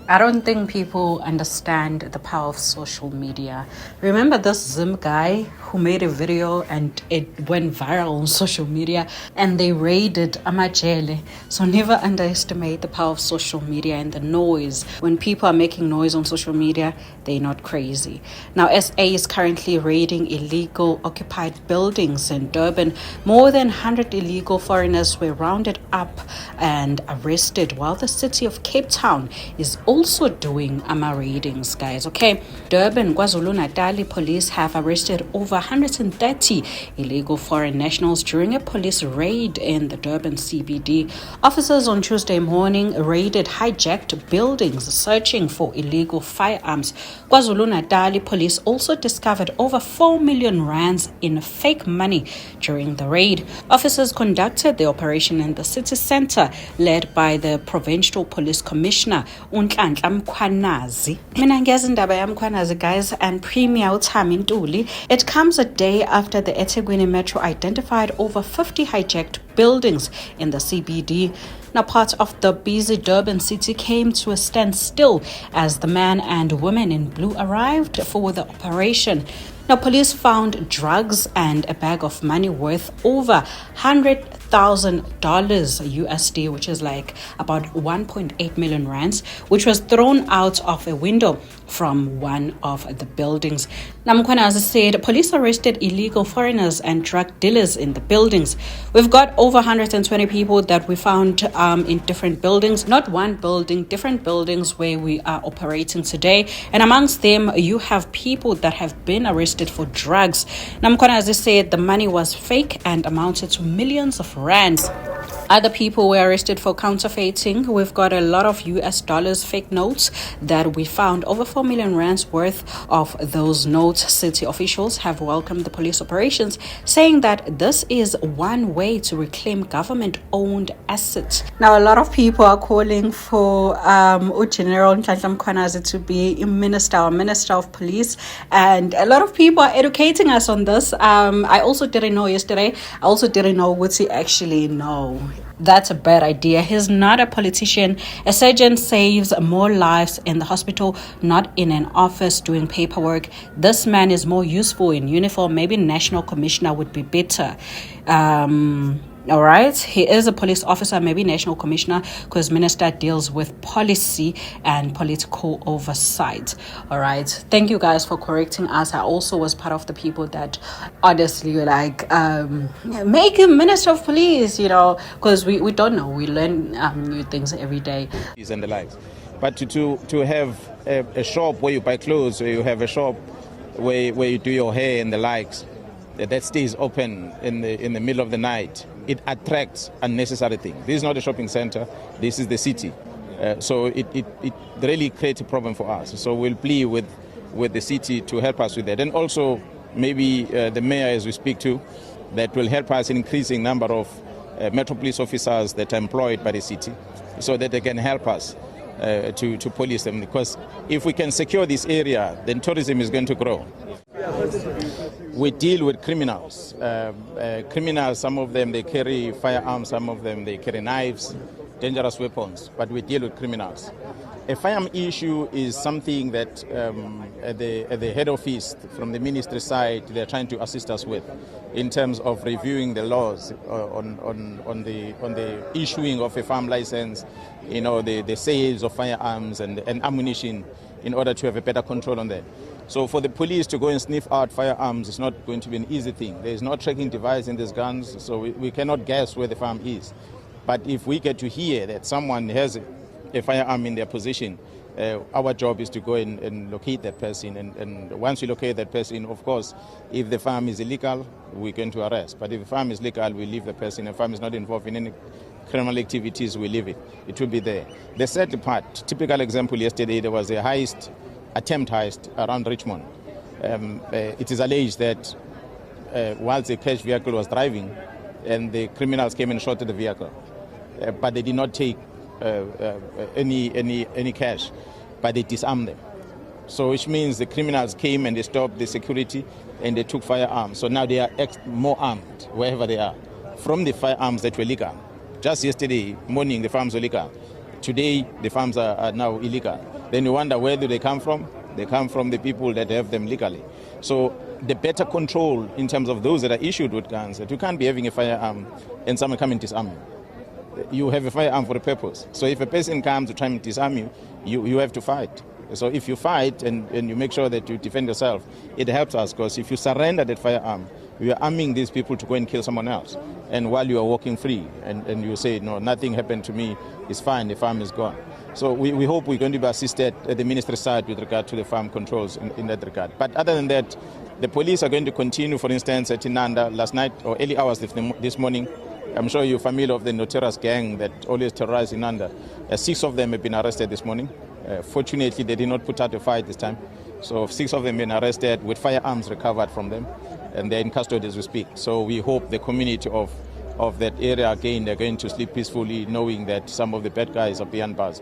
I don't think people understand the power of social media. Remember this Zim guy who made a video and it went viral on social media and they raided Amajele. So never underestimate the power of social media and the noise. When people are making noise on social media, they're not crazy. Now, SA is currently raiding illegal occupied buildings in Durban. More than 100 illegal foreigners were rounded up and arrested, while the city of Cape Town is also doing raidings, guys. Okay, Durban, KwaZulu-Natal police have arrested over 130 illegal foreign nationals during a police raid in the Durban CBD. Officers on Tuesday morning raided hijacked buildings searching for illegal firearms. KwaZulu-Natal police also discovered over 4 million rands in fake money during the raid. Officers conducted the operation in the city center, led by the provincial police commissioner uNhlanhla Mkhwanazi. Mina ngiyazi indaba yaMkhwanazi, guys, and Premier uThami Ntuli. It comes a day after the eThekwini Metro identified over 50 hijacked buildings in the CBD. Now, part of the busy Durban city came to a standstill as the man and woman in blue arrived for the operation. Now, police found drugs and a bag of money worth over $100,000 USD, which is like about 1.8 million rands, which was thrown out of a window from one of the buildings. Mkhwanazi said police arrested illegal foreigners and drug dealers in the buildings. We've got over 120 people that we found in different buildings, not one building, different buildings where we are operating today. And amongst them, you have people that have been arrested for drugs. Mkhwanazi said the money was fake and amounted to millions of rands. Other people were arrested for counterfeiting. We've got a lot of US dollars fake notes that we found, over 4 million rands worth of those notes. City officials have welcomed the police operations, saying that this is one way to reclaim government-owned assets. Now, a lot of people are calling for General Nhlanhla Mkhwanazi to be minister or minister of police, and a lot of people are educating us on this. I also didn't know yesterday. I also didn't know what he actually know. That's a bad idea. He's not a politician. A surgeon saves more lives in the hospital, not in an office doing paperwork. This man is more useful in uniform. Maybe national commissioner would be better. All right, he is a police officer, maybe national commissioner, because minister deals with policy and political oversight. All right, thank you guys for correcting us. I also was part of the people that honestly were like, make him minister of police, because we don't know. We learn new things every day. And the likes. But to have a shop where you buy clothes, or you have a shop where you do your hair and the likes, that stays open in the middle of the night, it attracts unnecessary things. This is not a shopping center. This is the city. So it really creates a problem for us. So we'll plead with the city to help us with that. And also maybe the mayor, as we speak to, that will help us in increasing number of Metro Police officers that are employed by the city, so that they can help us to police them. Because if we can secure this area, then tourism is going to grow. We deal with criminals. Criminals, some of them, they carry firearms, some of them, they carry knives, dangerous weapons, but we deal with criminals. A firearm issue is something that at the head office, from the ministry side, they're trying to assist us with in terms of reviewing the laws on the issuing of a firearm license, the sales of firearms and ammunition, in order to have a better control on that. So for the police to go and sniff out firearms is not going to be an easy thing. There is no tracking device in these guns, so we cannot guess where the firearm is. But if we get to hear that someone has a firearm in their possession, our job is to go and locate that person. And once we locate that person, of course, if the firearm is illegal, we're going to arrest. But if the firearm is legal, we leave the person. If the firearm is not involved in any criminal activities, we leave it. It will be there. The second part, typical example yesterday, there was a attempt heist around Richmond. It is alleged that whilst the cash vehicle was driving, and the criminals came and shot at the vehicle, but they did not take any cash, but they disarmed them. So which means the criminals came and they stopped the security and they took firearms. So now they are more armed wherever they are from the firearms that were legal. Just yesterday morning, the firearms were legal. Today, the farms are now illegal. Then you wonder where do they come from? They come from the people that have them legally. So the better control in terms of those that are issued with guns, that you can't be having a firearm and someone come and disarm you. You have a firearm for a purpose. So if a person comes to try and disarm you, you have to fight. So if you fight and you make sure that you defend yourself, it helps us, because if you surrender that firearm, you are arming these people to go and kill someone else. And while you are walking free and you say, no, nothing happened to me, it's fine, the farm is gone. So we hope we're going to be assisted at the ministry side with regard to the farm controls in that regard. But other than that, the police are going to continue, for instance, at Inanda last night or early hours this morning. I'm sure you're familiar with the notorious gang that always terrorized Inanda. 6 of them have been arrested this morning. Fortunately, they did not put out a fight this time. So 6 of them have been arrested with firearms recovered from them, and they're in custody as we speak. So we hope the community of that area, again, they're going to sleep peacefully knowing that some of the bad guys are beyond bars.